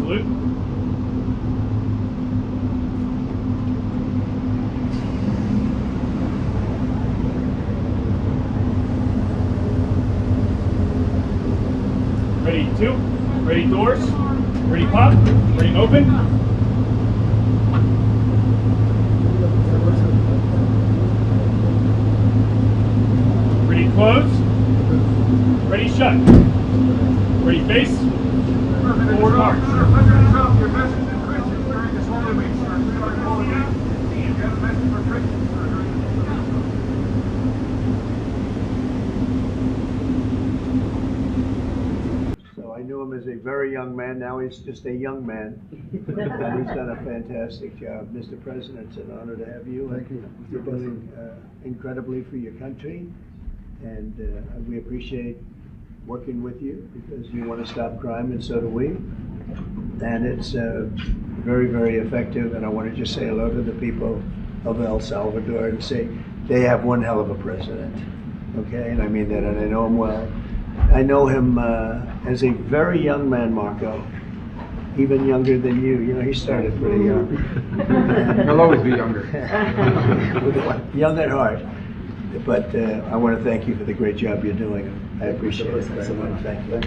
salute. Ready two, ready doors, ready pop, ready open. Ready close, ready shut, ready face, forward march. Your message to Christians during this Holy Week, sir. We are calling out. You have a message for Christians, sir, during this. So I knew him as a very young man. Now he's just a young man. And he's done a fantastic job. Mr. President, it's an honor to have you. Thank you. You're doing incredibly for your country. And we appreciate working with you because you want to stop crime, and so do we. And it's very, very effective. And I want to just say hello to the people of El Salvador and say they have one hell of a president. Okay, and I mean that, and I know him well. I know him as a very young man, Marco, even younger than you. You know, he started pretty young. He'll always be younger. Young at heart. But I want to thank you for the great job you're doing. I appreciate it very much. Thank you.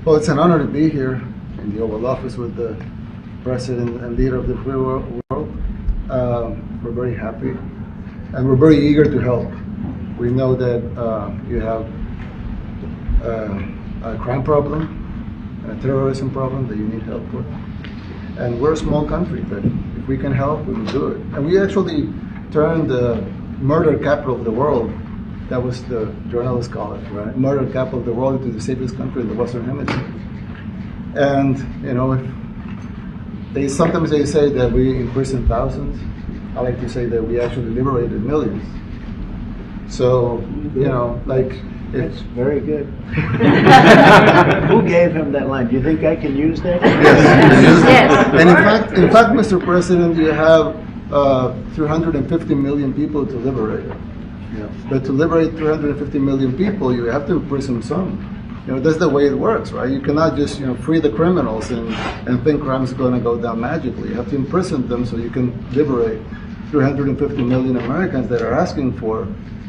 Well, it's an honor to be here in the Oval Office with the President and leader of the free world. We're very happy, and we're very eager to help. We know that you have a crime problem, a terrorism problem that you need help with. And we're a small country, but if we can help, we will do it. And we actually turned the murder capital of the world, that was the journalists call it, right? Murder capital of the world, into the safest country in the Western Hemisphere. And, you know, sometimes they say that we imprison thousands. I like to say that we actually liberated millions. So, you know, like, it's very good. Who gave him that line? Do you think I can use that? Yes. And in fact, Mr. President, you have 350 million people to liberate. Yeah. But to liberate 350 million people, you have to imprison some. You know, that's the way it works, right? You cannot just, you know, free the criminals and think crime is going to go down magically. You have to imprison them so you can liberate 350 million Americans that are asking for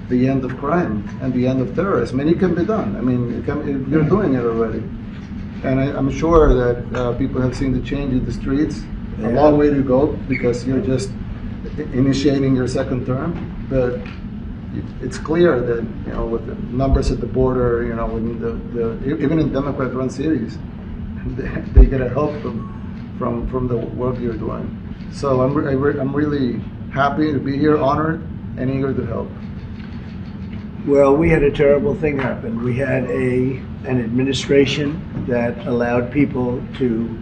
the end of crime and the end of terrorism. And it can be done. I mean, you're doing it already. And I'm sure that people have seen the change in the streets. A long way to go because you're just initiating your second term. But it's clear that, you know, with the numbers at the border, you know, even in Democrat-run cities, they get a help from the work you're doing. So I'm really happy to be here, honored, and eager to help. Well, we had a terrible thing happen. We had an administration that allowed people to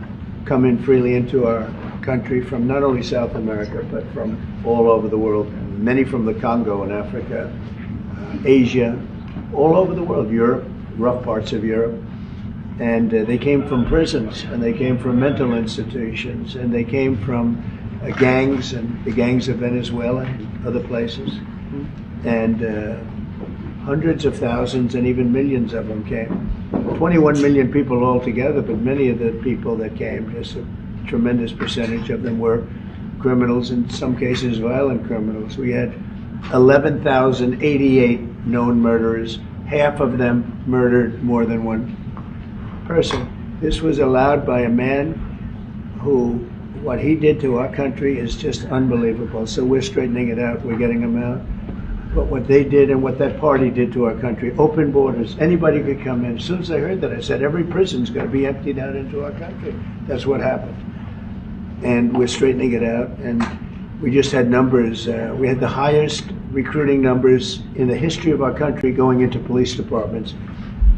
come in freely into our country from not only South America, but from all over the world. Many from the Congo in Africa, Asia, all over the world, Europe, rough parts of Europe. And they came from prisons, and they came from mental institutions, and they came from gangs, and the gangs of Venezuela and other places. And hundreds of thousands and even millions of them came. 21 million people altogether, but many of the people that came, just a tremendous percentage of them were criminals, in some cases violent criminals. We had 11,088 known murderers. Half of them murdered more than one person. This was allowed by a man who, what he did to our country is just unbelievable. So we're straightening it out, we're getting him out. But what they did and what that party did to our country, open borders, anybody could come in. As soon as I heard that, I said, every prison's going to be emptied out into our country. That's what happened. And we're straightening it out. And we just had numbers. We had the highest recruiting numbers in the history of our country going into police departments.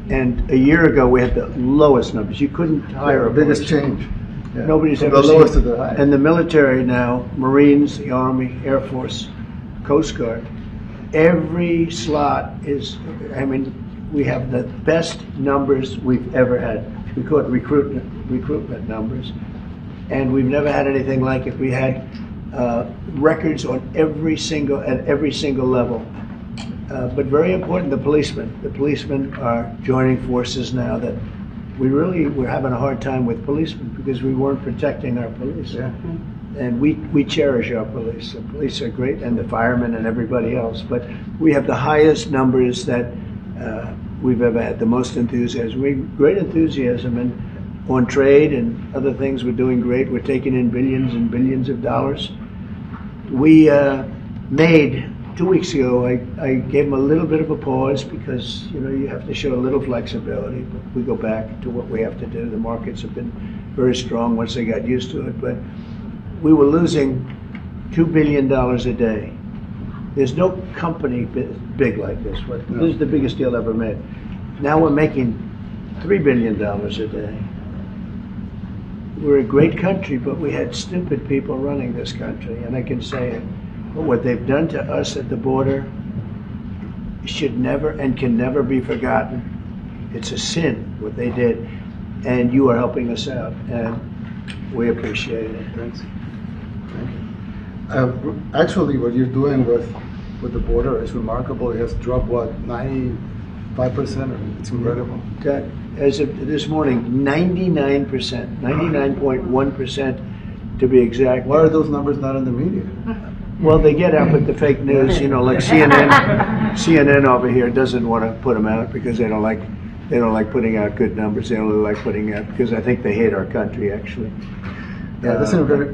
And a year ago, we had the lowest numbers. You couldn't hire a biggest change. Yeah. Nobody's From ever the seen lowest to the highest. And the military now, Marines, the Army, Air Force, Coast Guard, every slot is, I mean, we have the best numbers we've ever had. We call it recruitment numbers. And we've never had anything like it. We had records on at every single level. But very important, the policemen. The policemen are joining forces now that we really were having a hard time with policemen because we weren't protecting our police. Yeah. And we cherish our police. The police are great, and the firemen and everybody else. But we have the highest numbers that we've ever had, the most enthusiasm. Great enthusiasm, and on trade and other things, we're doing great. We're taking in billions and billions of dollars. We made 2 weeks ago. I gave them a little bit of a pause because you have to show a little flexibility. But we go back to what we have to do. The markets have been very strong once they got used to it. But we were losing $2 billion a day. There's no company big like this. This is the biggest deal ever made. Now we're making $3 billion a day. We're a great country, but we had stupid people running this country, and I can say it. But what they've done to us at the border should never and can never be forgotten. It's a sin, what they did, and you are helping us out, and we appreciate it. Thanks. Actually, what you're doing with the border is remarkable. It has dropped, 95%? It's incredible. As of this morning, 99%, 99.1% to be exact. Why are those numbers not in the media? Well, they get out with the fake news, like CNN. CNN over here doesn't want to put them out because they don't like putting out good numbers. They only like putting out because I think they hate our country, actually. Yeah,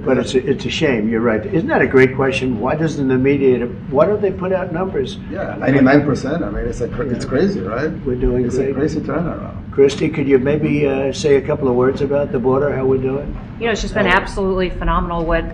but it's a shame. You're right. Isn't that a great question? Why don't they put out numbers? Yeah, 99%. I mean, it's crazy, right? We're doing it's great. A crazy turnaround. Kristi, could you maybe say a couple of words about the border, how we're doing? It's just been absolutely phenomenal what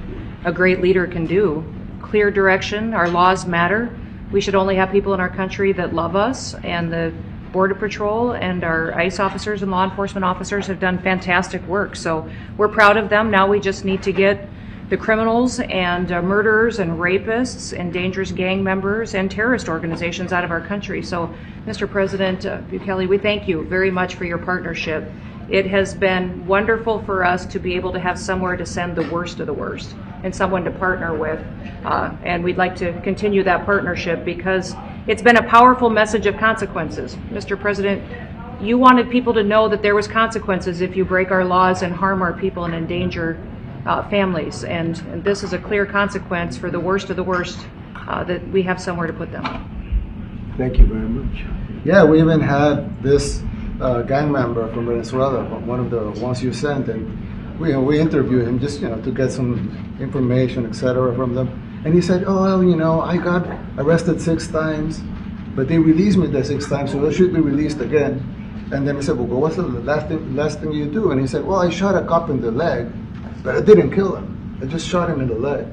a great leader can do. Clear direction. Our laws matter. We should only have people in our country that love us, and the Border Patrol and our ICE officers and law enforcement officers have done fantastic work. So we're proud of them. Now we just need to get the criminals and murderers and rapists and dangerous gang members and terrorist organizations out of our country. So, Mr. President Bukele, we thank you very much for your partnership. It has been wonderful for us to be able to have somewhere to send the worst of the worst and someone to partner with. And we'd like to continue that partnership because it's been a powerful message of consequences. Mr. President, you wanted people to know that there was consequences if you break our laws and harm our people and endanger families. And this is a clear consequence for the worst of the worst that we have somewhere to put them. Thank you very much. Yeah, we even had this gang member from Venezuela, one of the ones you sent, and we interviewed him just to get some information, etc. from them. And he said, I got arrested 6 times, but they released me the 6th time, so I should be released again. And then we said, well, what's the last thing you do? And he said, well, I shot a cop in the leg, but I didn't kill him. I just shot him in the leg.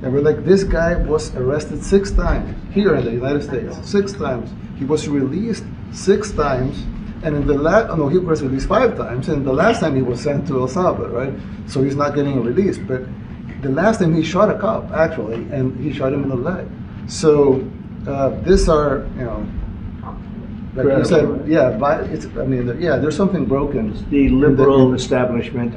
And we're like, this guy was arrested 6 times here in the United States, 6 times. He was released 6 times, and in the he was released 5 times, and the last time he was sent to El Salvador, right? So he's not getting released. But the last time he shot a cop, actually, and he shot him in the leg. So these are, like you said, there's something broken. It's the liberal establishment.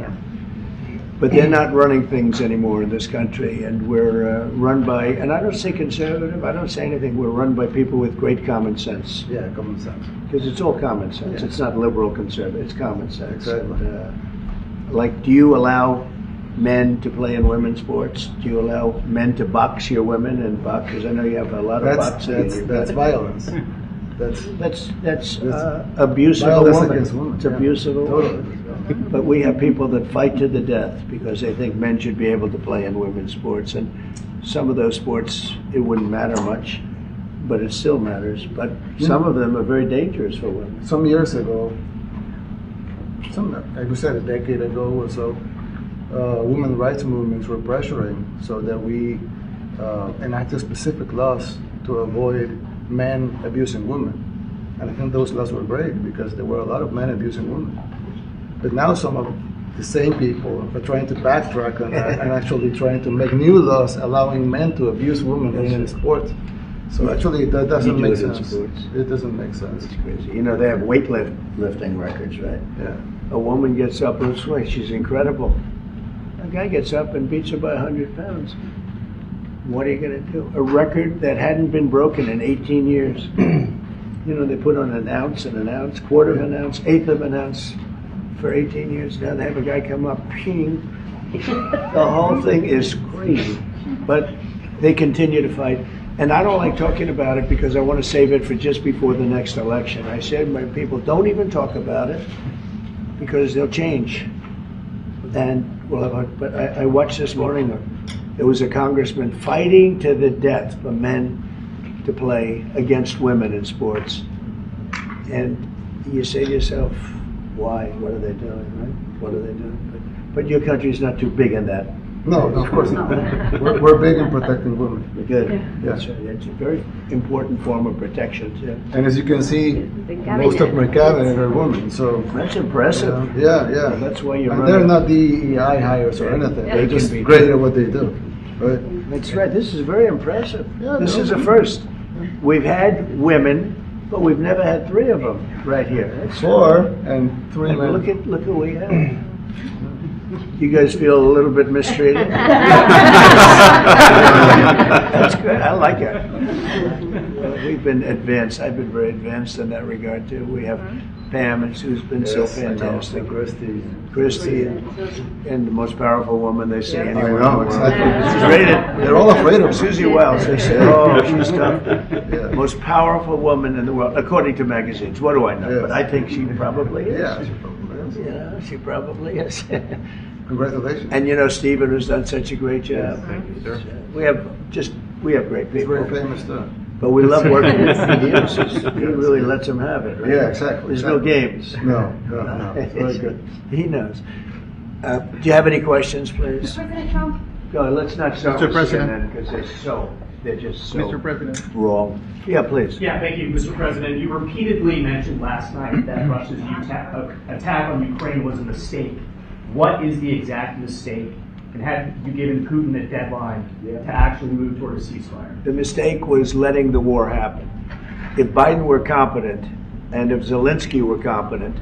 But they're not running things anymore in this country, and we're run by, and I don't say conservative, I don't say anything, we're run by people with great common sense. Yeah, common sense. Because it's all common sense. Yeah. It's not liberal conservative, it's common sense. Exactly. And, do you allow men to play in women's sports? Do you allow men to box your women and box? Because I know you have a lot of boxing. That's violence. That's abuse of a woman. It's abuse of a woman. But we have people that fight to the death because they think men should be able to play in women's sports. And some of those sports, it wouldn't matter much, but it still matters. But some of them are very dangerous for women. Some years ago, like we said, a decade ago or so, women's rights movements were pressuring so that we enacted specific laws to avoid men abusing women. And I think those laws were great because there were a lot of men abusing women. But now some of the same people are trying to backtrack on that and actually trying to make new laws allowing men to abuse women in sports. So actually that doesn't make sense. It doesn't make sense. It's crazy. They have weightlifting records, right? Yeah. A woman gets up and swings. She's incredible. A guy gets up and beats her by 100 pounds. What are you going to do? A record that hadn't been broken in 18 years. They put on an ounce, quarter of an ounce, eighth of an ounce. for 18 years now. They have a guy come up, ping. The whole thing is crazy. But they continue to fight. And I don't like talking about it because I want to save it for just before the next election. I said, my people, don't even talk about it because they'll change. And well, but I watched this morning. There was a congressman fighting to the death for men to play against women in sports. And you say to yourself, why? What are they doing, right? What are they doing? But your country's not too big in that. No, of course not. We're big in protecting women. Good. Yeah. That's right. It's a very important form of protection, too. And as you can see, most of my cabinet are women, so. That's impressive. Yeah. That's why you're And running. they're not DEI hires or anything. Yeah, They're they just can be. great at what they do. Right? That's right. This is very impressive. Yeah, This no. is a first. We've had women, but we've never had 3 of them right here. That's 4 and 3 And men. look at what we have. You guys feel a little bit mistreated? That's good. I like it. Well, we've been advanced. I've been very advanced in that regard too. We have Pam, and Sue's been so fantastic. Kristi, and the most powerful woman they see anywhere. I know, exactly. She's rated. They're all afraid of her. Susie Wiles. They say, oh, she's tough. Yeah. Most powerful woman in the world, according to magazines. What do I know? Yes. But I think she probably is. Yeah, she probably is. Yeah, she probably is. Congratulations. And you know, Stephen has done such a great job. We have great He's people. very famous too. But we love working with him. He really lets them have it, right? Yeah, exactly. There's no games. No. It's very good. He knows. Do you have any questions, please? President Trump? No, let's not start Mr. with President. CNN because they're just so Mr. President. wrong. Yeah, please. Yeah, thank you, Mr. President. You repeatedly mentioned last night that Russia's attack on Ukraine was a mistake. What is the exact mistake? And have you given Putin a deadline to actually move toward a ceasefire? The mistake was letting the war happen. If Biden were competent, and if Zelensky were competent,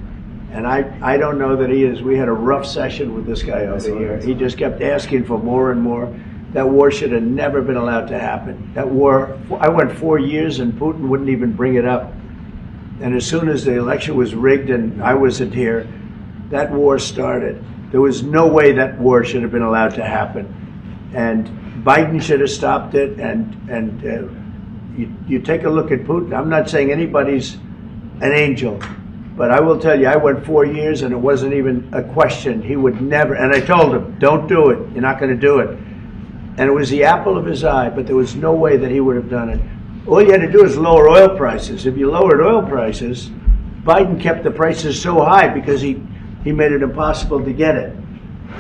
and I don't know that he is. We had a rough session with this guy over here. He just kept asking for more and more. That war should have never been allowed to happen. That war, I went 4 years and Putin wouldn't even bring it up. And as soon as the election was rigged and I wasn't here, that war started. There was no way that war should have been allowed to happen. And Biden should have stopped it. And you take a look at Putin. I'm not saying anybody's an angel, but I will tell you, I went 4 years and it wasn't even a question. He would never, and I told him, don't do it. You're not going to do it. And it was the apple of his eye, but there was no way that he would have done it. All you had to do is lower oil prices. If you lowered oil prices, Biden kept the prices so high because he made it impossible to get it.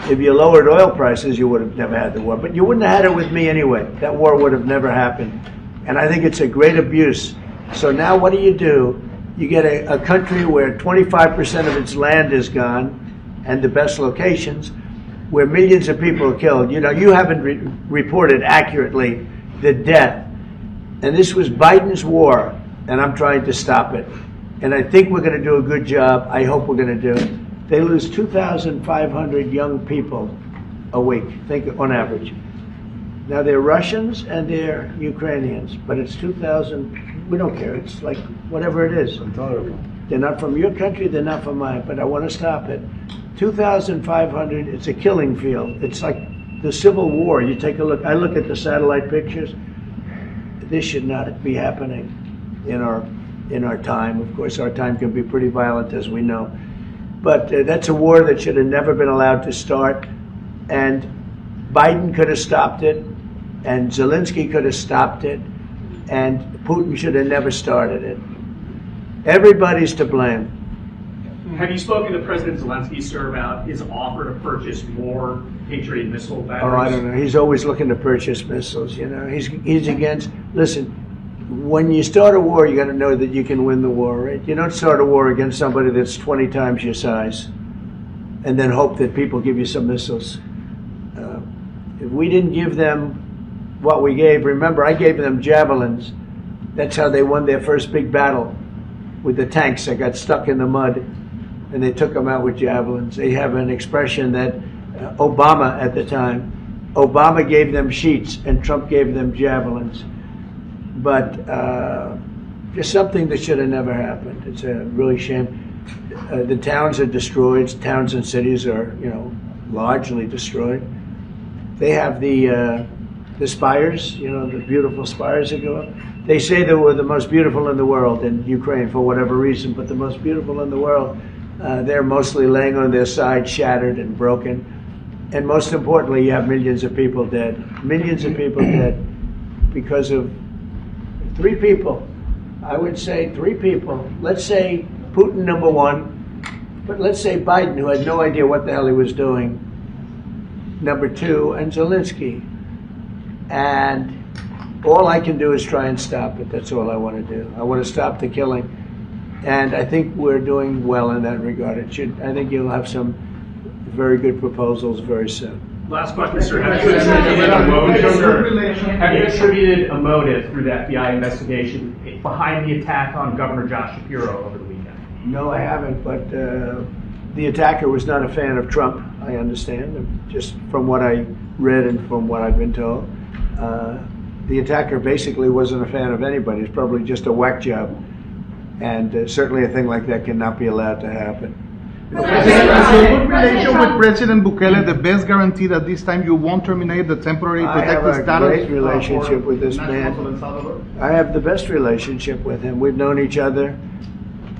If you lowered oil prices, you would have never had the war. But you wouldn't have had it with me anyway. That war would have never happened. And I think it's a great abuse. So now what do? You get a country where 25% of its land is gone, and the best locations, where millions of people are killed. You know, you haven't reported accurately the death. And this was Biden's war, and I'm trying to stop it. And I think we're going to do a good job. I hope we're going to do it. They lose 2,500 young people a week, think on average. Now they're Russians and they're Ukrainians, but it's 2,000. We don't care. It's like whatever it is. Intolerable. They're not from your country. They're not from mine. But I want to stop it. 2,500. It's a killing field. It's like the Civil War. You take a look. I look at the satellite pictures. This should not be happening in our time. Of course, our time can be pretty violent, as we know. But that's a war that should have never been allowed to start. And Biden could have stopped it, and Zelensky could have stopped it, and Putin should have never started it. Everybody's to blame. Have you spoken to President Zelensky, sir, about his offer to purchase more Patriot missile batteries? Oh, I don't know. He's always looking to purchase missiles, you know. He's against, listen, when you start a war, you got to know that you can win the war, right? You don't start a war against somebody that's 20 times your size and then hope that people give you some missiles. If we didn't give them what we gave, remember, I gave them javelins. That's how they won their first big battle with the tanks that got stuck in the mud, and they took them out with javelins. They have an expression that Obama at the time, Obama gave them sheets and Trump gave them javelins. But just something that should have never happened. It's a really shame. The towns are destroyed. Towns and cities are, largely destroyed. They have the spires, the beautiful spires that go up. They say they were the most beautiful in the world in Ukraine for whatever reason, but the most beautiful in the world. They're mostly laying on their side, shattered and broken. And most importantly, you have millions of people dead. Millions of people dead because of 3 people. I would say 3 people. Let's say Putin, number 1, but let's say Biden, who had no idea what the hell he was doing, number 2, and Zelensky. And all I can do is try and stop it. That's all I want to do. I want to stop the killing. And I think we're doing well in that regard. I think you'll have some very good proposals very soon. Last question, sir. Have you attributed a motive through the FBI investigation behind the attack on Governor Josh Shapiro over the weekend? No, I haven't, but the attacker was not a fan of Trump, I understand, just from what I read and from what I've been told. The attacker basically wasn't a fan of anybody. It's probably just a whack job. And certainly a thing like that cannot be allowed to happen. Is your good relation with President Bukele the best guarantee that this time you won't terminate the temporary protected status? I have a great relationship with this man. I have the best relationship with him. We've known each other.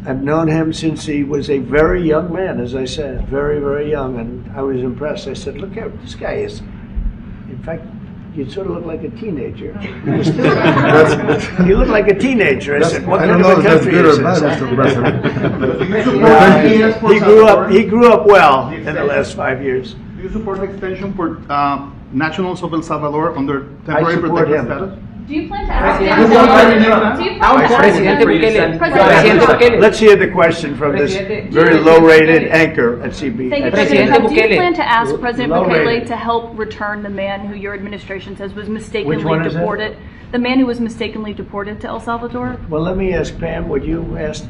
I've known him since he was a very young man, as I said, very, very young. And I was impressed. I said, look how this guy is. In fact, you sort of look like a teenager. You look like a teenager. I said, what kind of a country is this? He grew up well in the last 5 years. Do you support the extension for nationals of El Salvador under temporary protected status? Do you plan to ask Let's hear the question from this very low-rated anchor at CB. Do you plan to ask President Bukele to help return the man who your administration says was mistakenly deported? The man who was mistakenly deported to El Salvador? Well, let me ask Pam, would you answer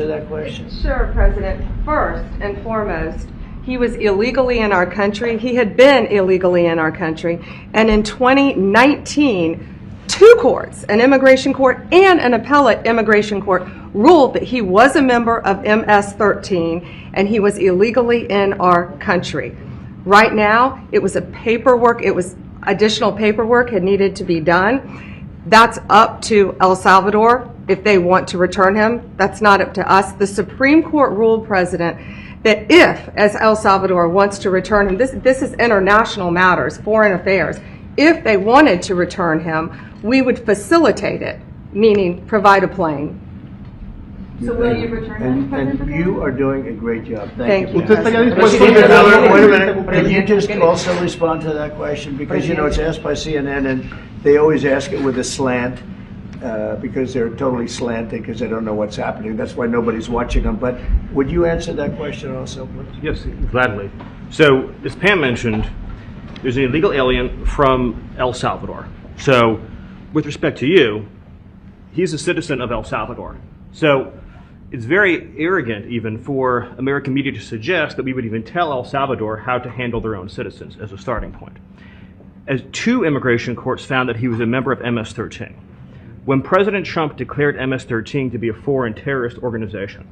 that question? Sure, President. First and foremost, he was illegally in our country. He had been illegally in our country. And in 2019, 2 courts, an immigration court and an appellate immigration court, ruled that he was a member of MS-13 and he was illegally in our country. Right now, it was additional paperwork had needed to be done. That's up to El Salvador if they want to return him. That's not up to us. The Supreme Court ruled, President, that if, as El Salvador wants to return him, this is international matters, foreign affairs, if they wanted to return him, we would facilitate it, meaning provide a plane. So will you return him, President And you are doing a great job. Thank you. Wait a minute. Can you just also respond to that question? Because, it's asked by CNN, and they always ask it with a slant, because they're totally slanted because they don't know what's happening. That's why nobody's watching them. But would you answer that question also, please? Yes, gladly. So, as Pam mentioned, there's an illegal alien from El Salvador. So, with respect to you, he's a citizen of El Salvador. So, it's very arrogant even for American media to suggest that we would even tell El Salvador how to handle their own citizens as a starting point. As 2 immigration courts found that he was a member of MS-13. When President Trump declared MS-13 to be a foreign terrorist organization,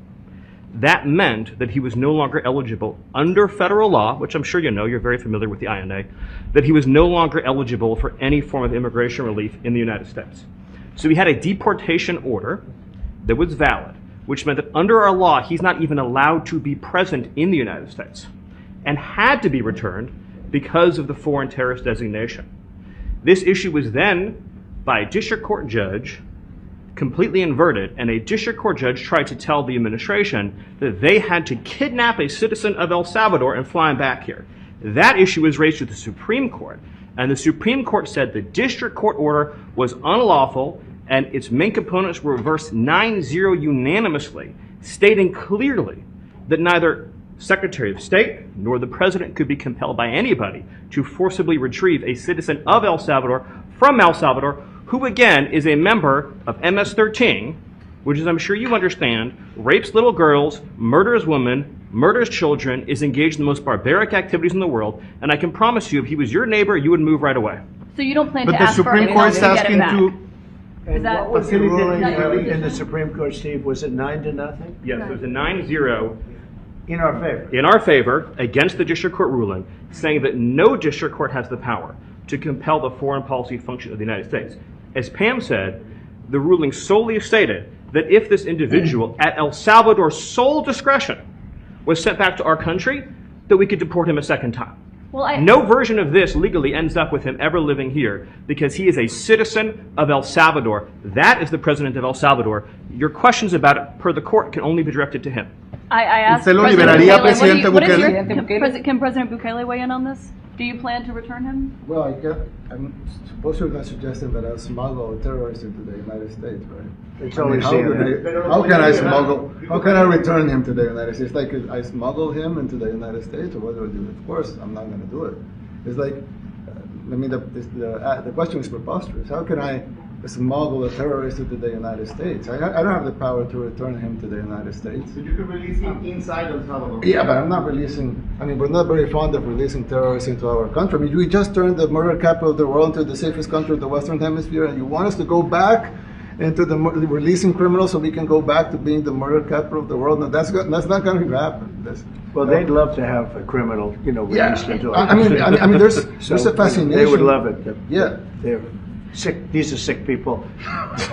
that meant that he was no longer eligible under federal law, which I'm sure you know, you're very familiar with the INA, that he was no longer eligible for any form of immigration relief in the United States. So he had a deportation order that was valid, which meant that under our law, he's not even allowed to be present in the United States and had to be returned because of the foreign terrorist designation. This issue was then, by a district court judge, completely inverted, and a district court judge tried to tell the administration that they had to kidnap a citizen of El Salvador and fly him back here. That issue was raised to the Supreme Court, and the Supreme Court said the district court order was unlawful, and its main components were reversed 9-0 unanimously, stating clearly that neither Secretary of State nor the President could be compelled by anybody to forcibly retrieve a citizen of El Salvador from El Salvador, who again is a member of MS-13, which, as I'm sure you understand, rapes little girls, murders women, murders children, is engaged in the most barbaric activities in the world, and I can promise you, if he was your neighbor, you would move right away. So you don't plan But to the ask for Supreme anyone Court is to get him asking back? And that- what was the ruling Facilitate- in the Supreme Court, Steve? Was it 9-0? Yes, it was a 9-0 In our favor. in our favor against the district court ruling, saying that no district court has the power to compel the foreign policy function of the United States. As Pam said, the ruling solely stated that if this individual, at El Salvador's sole discretion, was sent back to our country, that we could deport him a second time. Well, No version of this legally ends up with him ever living here because he is a citizen of El Salvador. That is the president of El Salvador. Your questions about it, per the court, can only be directed to him. I asked ¿Usted lo President liberaría, Bukele, Presidente what is your- Bukele? can President Bukele weigh in on this? Do you plan to return him? Well, I'm suppose you're not suggesting that I'll smuggle a terrorist into the United States, right? It's I mean, always how can I smuggle? How can I return him to the United States? Like I smuggle him into the United States, or what do I do? Of course, I'm not going to do it. It's like, I mean, the question is preposterous. How can I smuggle a terrorist into the United States? I don't have the power to return him to the United States. So you can release him inside El Salvador. Yeah, but I'm not releasing. I mean, we're not very fond of releasing terrorists into our country. I mean, we just turned the murder capital of the world into the safest country of the Western Hemisphere, and you want us to go back into releasing criminals so we can go back to being the murder capital of the world? No, that's not going to happen. Well, they'd love to have a criminal, released into our I mean, there's So, a fascination. They would love it. Yeah. They're sick. These are sick people.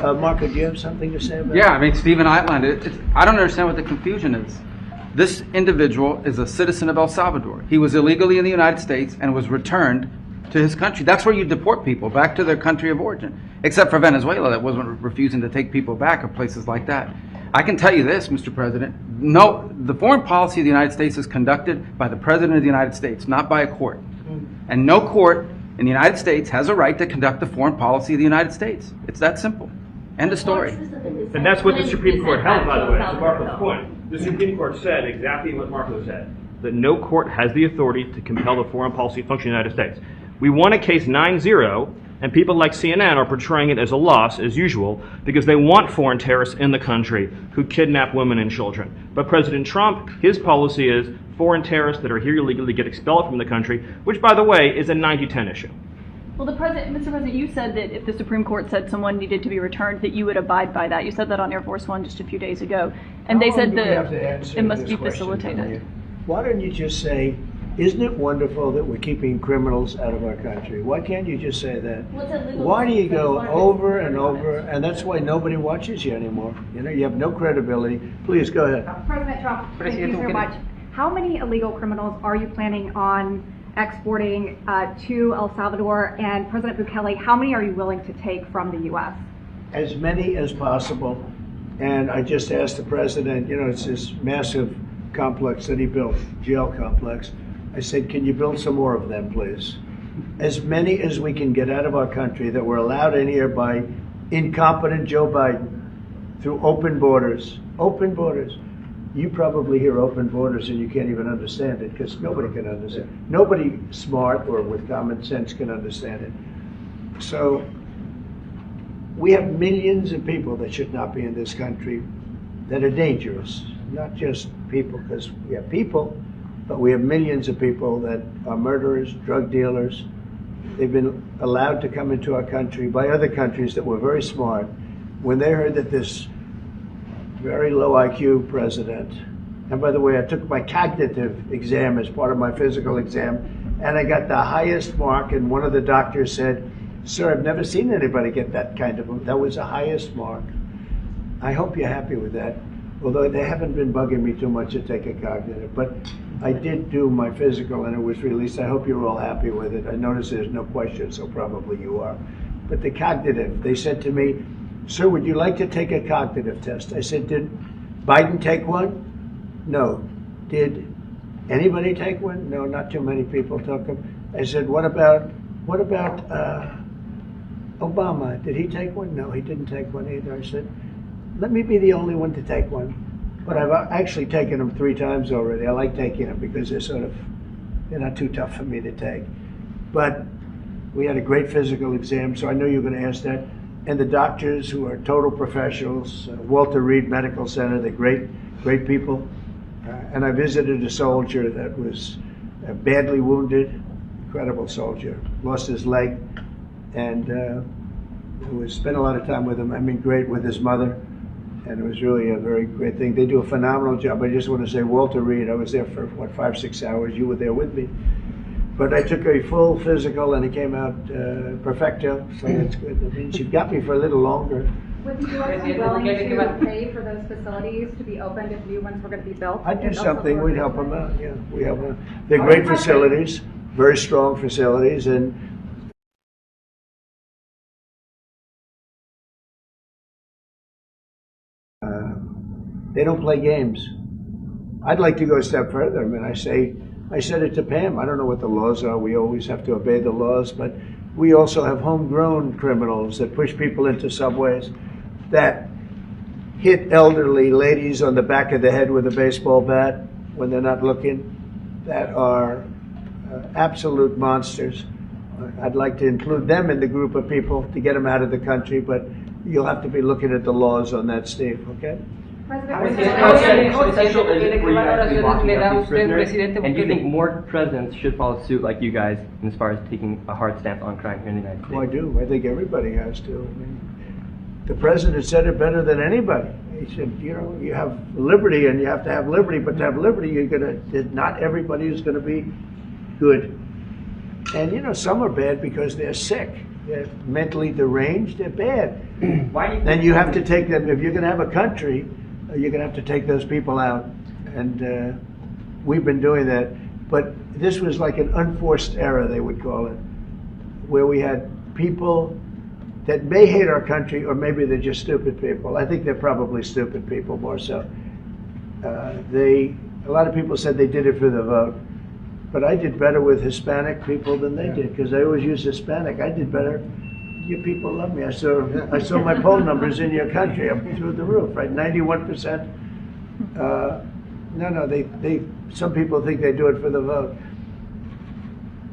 Marco, do you have something to say about Yeah, I mean, Stephen outlined it. I don't understand what the confusion is. This individual is a citizen of El Salvador. He was illegally in the United States and was returned to his country. That's where you deport people, back to their country of origin. Except for Venezuela, that wasn't refusing to take people back, or places like that. I can tell you this, Mr. President. No, the foreign policy of the United States is conducted by the President of the United States, not by a court. And no court in the United States has a right to conduct the foreign policy of the United States. It's that simple. End of story. And that's what the Supreme Court held, by the way, to Marco's point. The Supreme Court said exactly what Marco said, that no court has the authority to compel the foreign policy function of the United States. We won a case 9-0, and people like CNN are portraying it as a loss, as usual, because they want foreign terrorists in the country who kidnap women and children. But President Trump, his policy is foreign terrorists that are here illegally get expelled from the country, which, by the way, is a 90-10 issue. Well, Mr. President, you said that if the Supreme Court said someone needed to be returned, that you would abide by that. You said that on Air Force One just a few days ago, and they said that it must be facilitated. Why don't you just say, isn't it wonderful that we're keeping criminals out of our country? Why can't you just say that? Why do you go over and over? And that's why nobody watches you anymore. You have no credibility. Please, go ahead. President Trump, thank you so much. How many illegal criminals are you planning on exporting to El Salvador? And President Bukele, how many are you willing to take from the U.S.? As many as possible. And I just asked the president, it's this massive complex that he built, jail complex. I said, can you build some more of them, please? As many as we can get out of our country that were allowed in here by incompetent Joe Biden through open borders. Open borders. You probably hear open borders and you can't even understand it because nobody can understand. Nobody smart or with common sense can understand it. So we have millions of people that should not be in this country that are dangerous. Not just people, because we have people, but we have millions of people that are murderers, drug dealers. They've been allowed to come into our country by other countries that were very smart. When they heard that this very low IQ president, and by the way, I took my cognitive exam as part of my physical exam, and I got the highest mark, and one of the doctors said, "Sir, I've never seen anybody get that kind of, that was the highest mark." I hope you're happy with that. Although they haven't been bugging me too much to take a cognitive, but I did do my physical and it was released. I hope you're all happy with it. I noticed there's no question, so probably you are. But the cognitive, they said to me, "Sir, would you like to take a cognitive test?" I said, "Did Biden take one?" "No." "Did anybody take one?" "No, not too many people took them." I said, what about Obama? Did he take one?" "No, he didn't take one either." I said, "Let me be the only one to take one." But I've actually taken them 3 times already. I like taking them because they're not too tough for me to take. But we had a great physical exam, so I know you're going to ask that. And the doctors who are total professionals, Walter Reed Medical Center, they're great people. And I visited a soldier that was badly wounded, incredible soldier, lost his leg. And spent a lot of time with him. I mean, great with his mother, and it was really a very great thing. They do a phenomenal job. I just want to say, Walter Reed, I was there for, 5-6 hours. You were there with me. But I took a full physical, and it came out perfecto, so that's good. That means you've got me for a little longer. Would you also be willing to pay for those facilities to be opened if new ones were going to be built? I'd do something. We'd help them out. Yeah, we help them. They're great facilities, very strong facilities, and they don't play games. I'd like to go a step further. I mean, I said it to Pam. I don't know what the laws are. We always have to obey the laws, but we also have homegrown criminals that push people into subways, that hit elderly ladies on the back of the head with a baseball bat when they're not looking, that are absolute monsters. I'd like to include them in the group of people to get them out of the country, but you'll have to be looking at the laws on that, Steve, okay? And do you think more presidents should follow suit like you guys as far as taking a hard stance on crime here in the United States? Well, I do. I think everybody has to. I mean, the president said it better than anybody. He said, you know, you have liberty and you have to have liberty, but to have liberty, not everybody is going to be good. And, you know, some are bad because they're sick. They're mentally deranged. They're bad. Why do you then you have to take them. If you're going to have a country, you're going to have to take those people out. And we've been doing that. But this was like an unforced error, they would call it, where we had people that may hate our country, or maybe they're just stupid people. I think they're probably stupid people more so. A lot of people said they did it for the vote. But I did better with Hispanic people than they did, because I always use Hispanic. I did better. You people love me. I saw my poll numbers in your country up through the roof, right? 91%. Some people think they do it for the vote.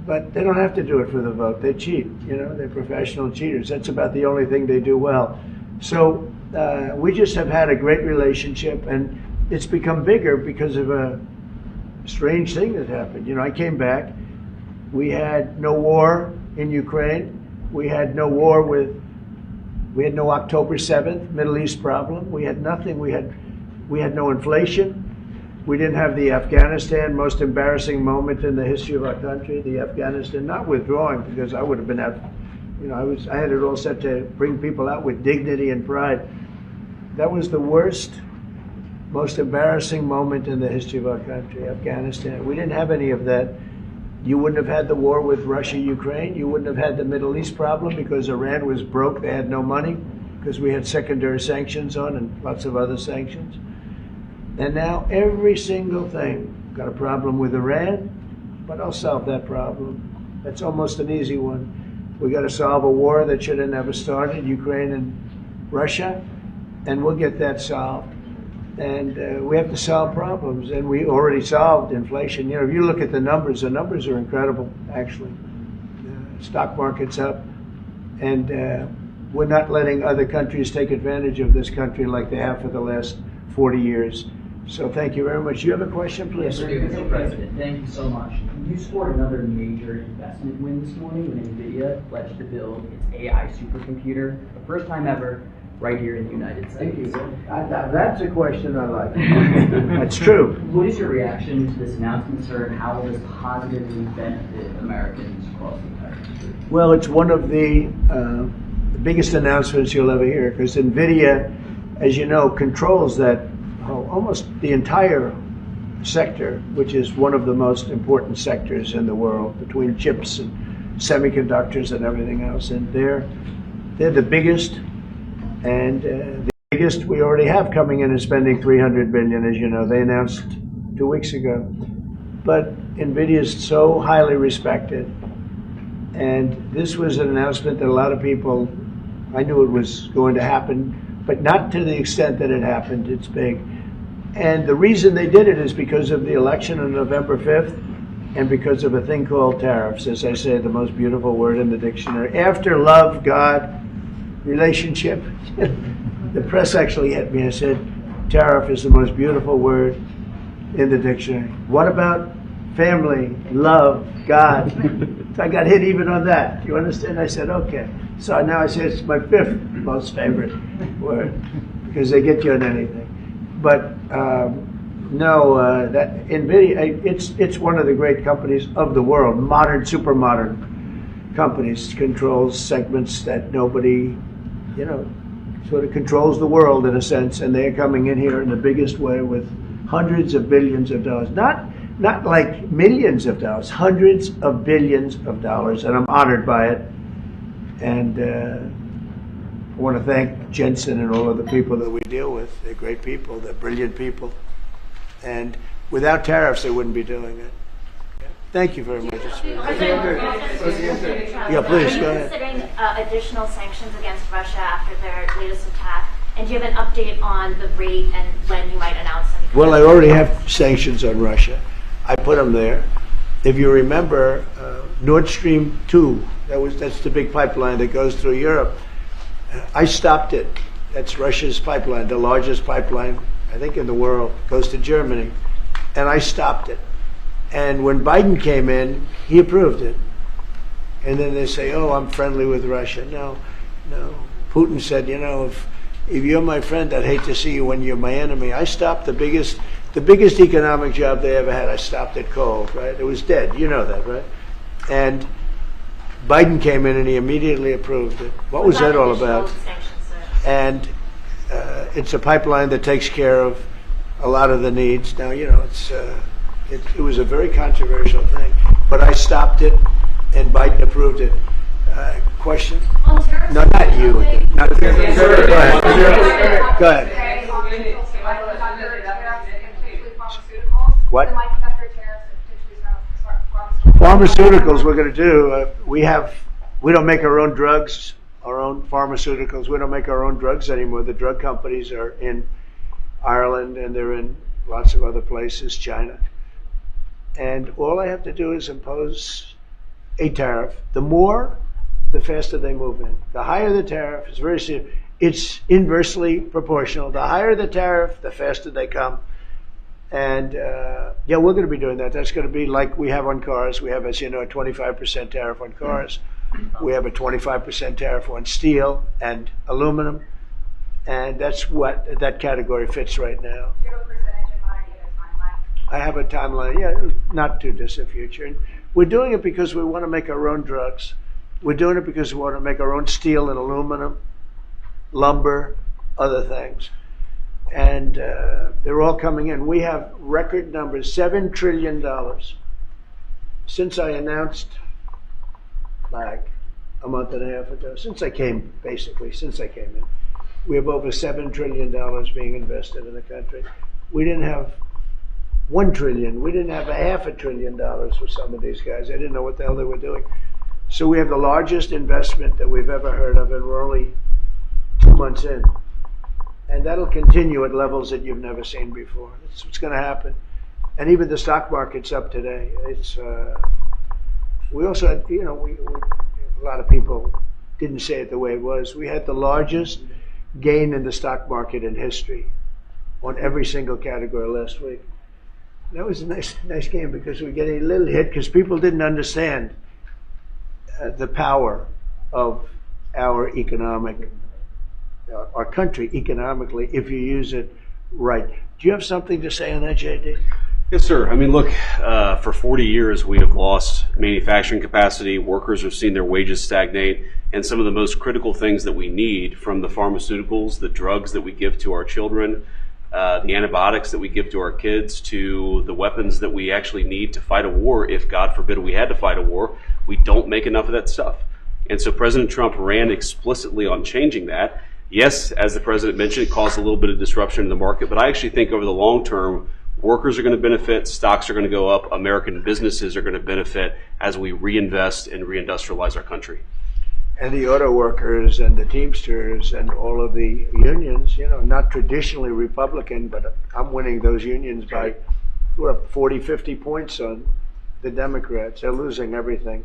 But they don't have to do it for the vote. They cheat, you know, they're professional cheaters. That's about the only thing they do well. So we just have had a great relationship, and it's become bigger because of a strange thing that happened. You know, I came back. We had no war in Ukraine. We had no war we had no October 7th Middle East problem. We had nothing. We had no inflation. We didn't have the Afghanistan, most embarrassing moment in the history of our country, the Afghanistan, not withdrawing, because I would have been out, you know, I had it all set to bring people out with dignity and pride. That was the worst, most embarrassing moment in the history of our country, Afghanistan. We didn't have any of that. You wouldn't have had the war with Russia, Ukraine. You wouldn't have had the Middle East problem because Iran was broke. They had no money because we had secondary sanctions on and lots of other sanctions. And now every single thing, got a problem with Iran, but I'll solve that problem. That's almost an easy one. We got to solve a war that should have never started, Ukraine and Russia, and we'll get that solved. And we have to solve problems, and we already solved inflation. You know, if you look at the numbers are incredible, actually. The stock market's up, and we're not letting other countries take advantage of this country like they have for the last 40 years. So thank you very much. You have a question, please? Yes, Mr. President, thank you so much. You scored another major investment win this morning when Nvidia pledged to build its AI supercomputer, the first time ever, right here in the United States. Thank you. That's a question I like. That's true. What is your reaction to this announcement, sir, and how will this positively benefit Americans across the entire country? Well, it's one of the biggest announcements you'll ever hear, because Nvidia, as you know, controls that almost the entire sector, which is one of the most important sectors in the world, between chips and semiconductors and everything else. And they're the biggest, and the biggest we already have coming in and spending $300 billion, as you know. They announced 2 weeks ago. But Nvidia is so highly respected, and this was an announcement that a lot of people, I knew it was going to happen, but not to the extent that it happened. It's big. And the reason they did it is because of the election on November 5th and because of a thing called tariffs, as I say, the most beautiful word in the dictionary. After love, God, relationship, the press actually hit me and said, tariff is the most beautiful word in the dictionary. What about family, love, God. I got hit even on that. You understand? I said, okay. So now I say it's my fifth most favorite word because they get you on anything. But no, that Nvidia, it's one of the great companies of the world, modern, super modern companies, controls segments that nobody, sort of controls the world in a sense, and they're coming in here in the biggest way with hundreds of billions of dollars. Not like millions of dollars, hundreds of billions of dollars, and I'm honored by it. And I want to thank Jensen and all of the people that we deal with. They're great people, they're brilliant people. And without tariffs, they wouldn't be doing it. Thank you very much. Yeah, please, go ahead. Considering additional sanctions against Russia after their latest attack, and do you have an update on the rate and when you might announce them? Well, I already have sanctions on Russia. I put them there. If you remember, Nord Stream 2, that's the big pipeline that goes through Europe. I stopped it. That's Russia's pipeline, the largest pipeline, I think, in the world. Goes to Germany. And I stopped it. And when Biden came in, he approved it. And then they say, oh, I'm friendly with Russia. No. Putin said, if you're my friend, I'd hate to see you when you're my enemy. I stopped the biggest economic job they ever had. I stopped it cold, right? It was dead. You know that, right? And Biden came in and he immediately approved it. What was that all about? And it's a pipeline that takes care of a lot of the needs. Now, it was a very controversial thing, but I stopped it, and Biden approved it. Question? No, not you. Not Go ahead. What? Pharmaceuticals we're going to do. We don't make our own drugs, our own pharmaceuticals. We don't make our own drugs anymore. The drug companies are in Ireland, and they're in lots of other places, China. And all I have to do is impose a tariff. The more, the faster they move in. The higher the tariff, it's very serious. It's inversely proportional. The higher the tariff, the faster they come. And we're going to be doing that. That's going to be like we have on cars. We have, as you know, a 25% tariff on cars. We have a 25% tariff on steel and aluminum. And that's what that category fits right now. I have a timeline, not too distant future. And we're doing it because we want to make our own drugs. We're doing it because we want to make our own steel and aluminum, lumber, other things. And they're all coming in. We have record numbers, $7 trillion. Since I announced, like a month and a half ago, since I came in, we have over $7 trillion being invested in the country. We didn't have $1 trillion. We didn't have $500 billion for some of these guys. I didn't know what the hell they were doing. So we have the largest investment that we've ever heard of, and we're only 2 months in. And that'll continue at levels that you've never seen before. That's what's going to happen. And even the stock market's up today. It's we also had, a lot of people didn't say it the way it was. We had the largest gain in the stock market in history on every single category last week. That was a nice game because we get a little hit because people didn't understand the power of our country economically if you use it right. Do you have something to say on that, JD? Yes, sir. I mean, look, for 40 years we have lost manufacturing capacity. Workers have seen their wages stagnate, and some of the most critical things that we need, from the pharmaceuticals, the drugs that we give to our children, the antibiotics that we give to our kids, to the weapons that we actually need to fight a war, if God forbid we had to fight a war, we don't make enough of that stuff. And so President Trump ran explicitly on changing that. Yes, as the president mentioned, it caused a little bit of disruption in the market, but I actually think over the long term, workers are going to benefit, stocks are going to go up, American businesses are going to benefit as we reinvest and reindustrialize our country. And the auto workers and the Teamsters and all of the unions, not traditionally Republican, but I'm winning those unions by, we're up 40, 50 points on the Democrats. They're losing everything.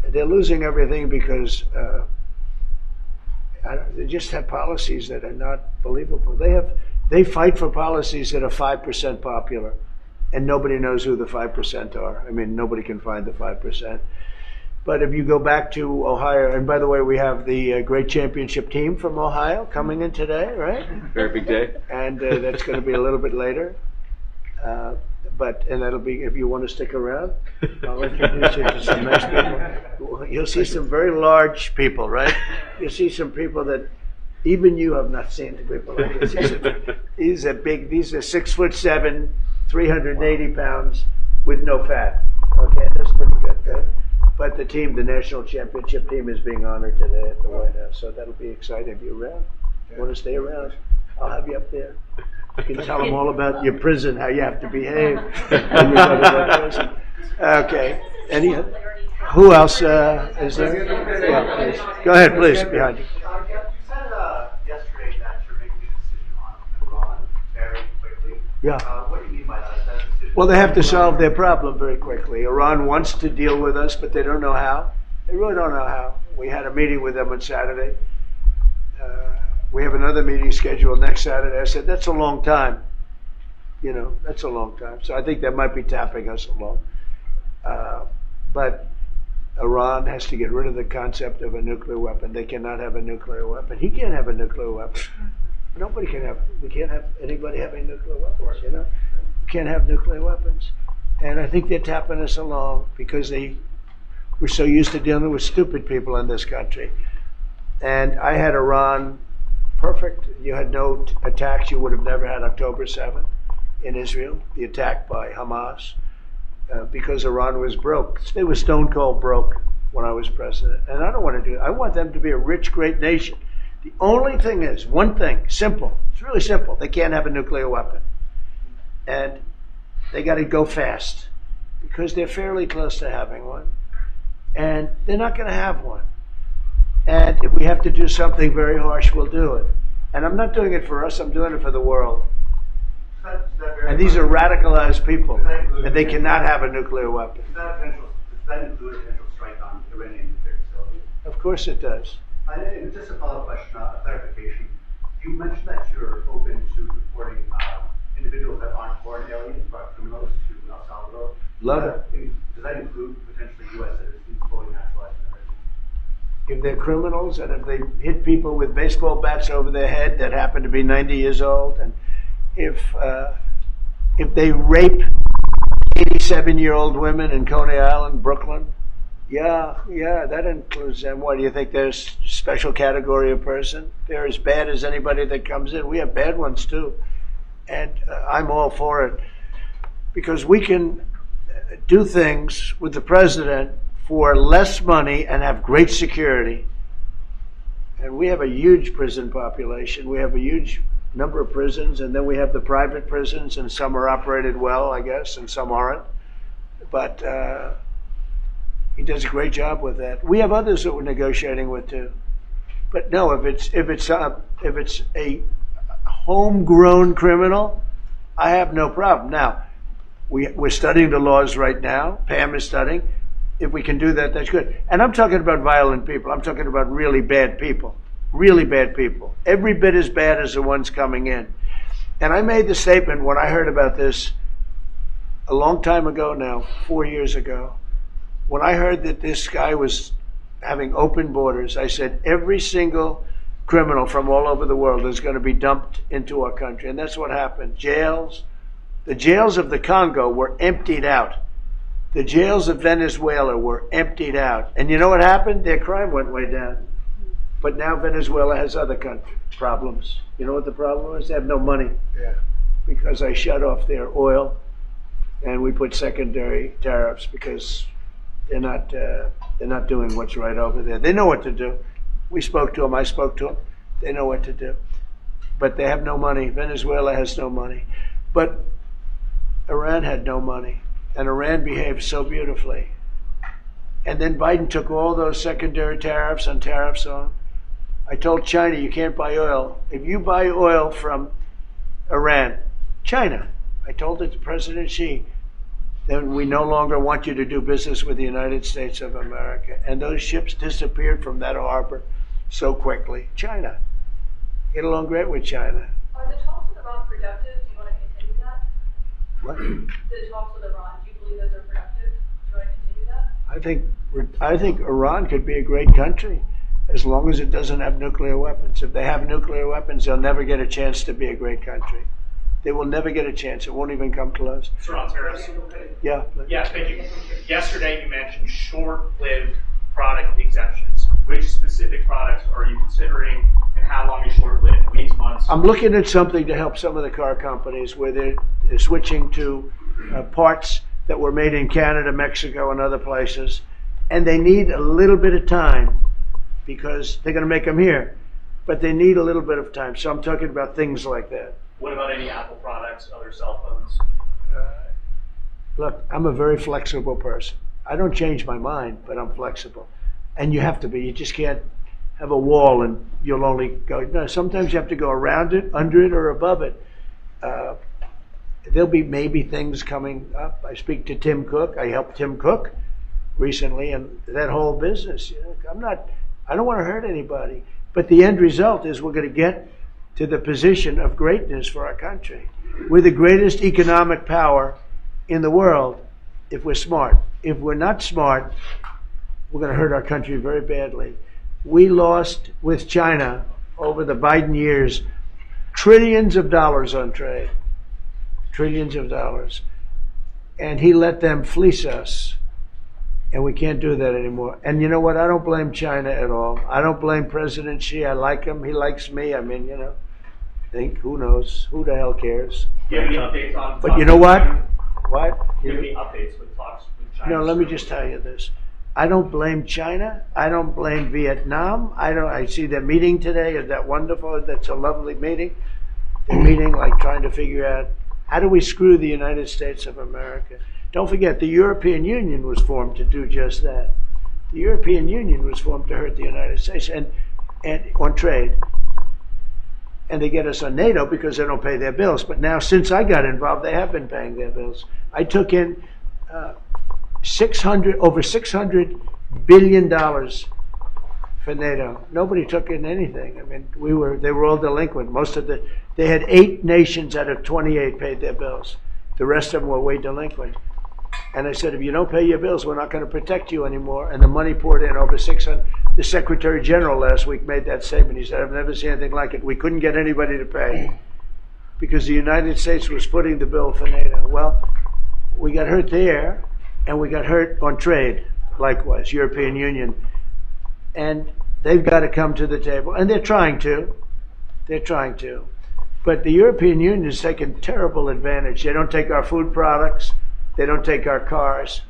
They're losing everything because they just have policies that are not believable. They fight for policies that are 5% popular, and nobody knows who the 5% are. I mean, nobody can find the 5%. But if you go back to Ohio, and by the way, we have the great championship team from Ohio coming in today, right? Very big day. And that's going to be a little bit later. And that'll be, if you want to stick around, I'll introduce you to some nice people. You'll see some very large people, right? You'll see some people that even you have not seen people like this. These are 6'7", 380 pounds with no fat. Okay, that's pretty good, right? But the team, the national championship team, is being honored today at the White House, so that'll be exciting. If you're around, you want to stay around, I'll have you up there. You can tell them all about your prison, how you have to behave when you go to that prison. Okay. Who else is there? Yeah, please. Go ahead, please, behind you. You said yesterday that you're making a decision on Iran very quickly. Yeah. What do you mean by that? Is that a decision? Well, they have to solve their problem very quickly. Iran wants to deal with us, but they don't know how. They really don't know how. We had a meeting with them on Saturday. We have another meeting scheduled next Saturday. I said, that's a long time. That's a long time. So I think they might be tapping us along. But Iran has to get rid of the concept of a nuclear weapon. They cannot have a nuclear weapon. He can't have a nuclear weapon. Nobody can have. We can't have anybody having nuclear weapons. You can't have nuclear weapons. And I think they're tapping us along because we're so used to dealing with stupid people in this country. And I had Iran perfect. You had no attacks. You would have never had October 7th in Israel, the attack by Hamas, because Iran was broke. They were stone cold broke when I was president. And I don't want to do it. I want them to be a rich, great nation. The only thing is, one thing, simple. It's really simple. They can't have a nuclear weapon. And they got to go fast because they're fairly close to having one. And they're not going to have one. And if we have to do something very harsh, we'll do it. And I'm not doing it for us, I'm doing it for the world. And these are radicalized people, and they cannot have a nuclear weapon. Does that include a potential strike on Iranian nuclear facilities? Of course it does. And just a follow-up question, a clarification. You mentioned that you're open to deporting individuals that aren't foreign aliens, but criminals to El Salvador. Love it. Does that include potentially U.S. citizens fully naturalized? If they're criminals and if they hit people with baseball bats over their head that happen to be 90 years old, and if they rape 87-year-old women in Coney Island, Brooklyn, yeah, that includes them. What, do you think there's a special category of person? They're as bad as anybody that comes in. We have bad ones too. And I'm all for it because we can do things with the president for less money and have great security. And we have a huge prison population. We have a huge number of prisons, and then we have the private prisons, and some are operated well, I guess, and some aren't. But he does a great job with that. We have others that we're negotiating with too. But no, if it's a homegrown criminal, I have no problem. Now, we're studying the laws right now. Pam is studying. If we can do that, that's good. And I'm talking about violent people. I'm talking about really bad people. Really bad people. Every bit as bad as the ones coming in. And I made the statement when I heard about this a long time ago now, 4 years ago. When I heard that this guy was having open borders, I said every single criminal from all over the world is going to be dumped into our country. And that's what happened. The jails of the Congo were emptied out. The jails of Venezuela were emptied out. And you know what happened? Their crime went way down. But now Venezuela has other problems. You know what the problem is? They have no money. Yeah. Because I shut off their oil and we put secondary tariffs because they're not doing what's right over there. They know what to do. We spoke to them. I spoke to them. They know what to do. But they have no money. Venezuela has no money. But Iran had no money. And Iran behaved so beautifully. And then Biden took all those secondary tariffs and tariffs on. I told China, you can't buy oil. If you buy oil from Iran, China, I told it to President Xi, then we no longer want you to do business with the United States of America. And those ships disappeared from that harbor so quickly. China. Get along great with China. Are the talks with Iran productive? Do you want to continue that? What? The talks with Iran, do you believe those are productive? Do you want to continue that? I think Iran could be a great country as long as it doesn't have nuclear weapons. If they have nuclear weapons, they'll never get a chance to be a great country. They will never get a chance. It won't even come close. Sir, on tariffs. Yeah. Yeah, thank you. Yesterday you mentioned short-lived product exemptions. Which specific products are you considering, and how long is short-lived? Weeks, months? I'm looking at something to help some of the car companies where they're switching to parts that were made in Canada, Mexico, and other places, and they need a little bit of time because they're going to make them here, but they need a little bit of time. So I'm talking about things like that. What about any Apple products, other cell phones? Look, I'm a very flexible person. I don't change my mind, but I'm flexible. And you have to be. You just can't have a wall and you'll only go. No, sometimes you have to go around it, under it, or above it. There'll be maybe things coming up. I speak to Tim Cook. I helped Tim Cook recently, and that whole business. I don't want to hurt anybody. But the end result is we're going to get to the position of greatness for our country. We're the greatest economic power in the world if we're smart. If we're not smart, we're going to hurt our country very badly. We lost with China over the Biden years trillions of dollars on trade. Trillions of dollars. And he let them fleece us. And we can't do that anymore. And you know what? I don't blame China at all. I don't blame President Xi. I like him. He likes me. I mean, who knows? Who the hell cares? Do you have any updates on? But you know what? What? Do you have any updates with talks with China? No, let me just tell you this. I don't blame China. I don't blame Vietnam. I see their meeting today. Is that wonderful? That's a lovely meeting. They're meeting, like trying to figure out how do we screw the United States of America. Don't forget, the European Union was formed to do just that. The European Union was formed to hurt the United States and on trade. And they get us on NATO because they don't pay their bills. But now, since I got involved, they have been paying their bills. I took in over $600 billion for NATO. Nobody took in anything. I mean, they were all delinquent. They had 8 nations out of 28 paid their bills. The rest of them were way delinquent. And I said, if you don't pay your bills, we're not going to protect you anymore. And the money poured in over 600. The Secretary General last week made that statement. He said, I've never seen anything like it. We couldn't get anybody to pay because the United States was footing the bill for NATO. Well, we got hurt there, and we got hurt on trade, likewise, European Union. And they've got to come to the table. And they're trying to. They're trying to. But the European Union has taken terrible advantage. They don't take our food products. They don't take our cars.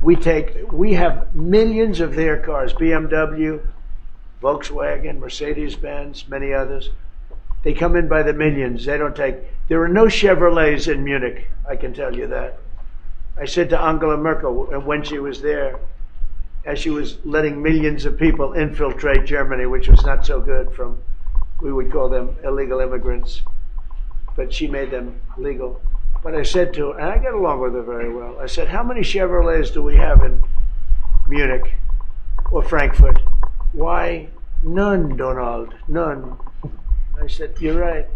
We have millions of their cars, BMW, Volkswagen, Mercedes-Benz, many others. They come in by the millions. There are no Chevrolets in Munich, I can tell you that. I said to Angela Merkel when she was there, as she was letting millions of people infiltrate Germany, which was not so good we would call them illegal immigrants, but she made them legal. But I said to her, and I get along with her very well, I said, how many Chevrolets do we have in Munich or Frankfurt? Why, none, Donald, none. I said, you're right.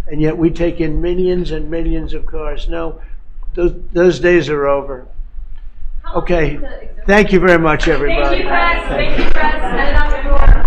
And yet we take in millions and millions of cars. No, those days are over. Okay, thank you very much, everybody. Thank you, press. Thank you, press. And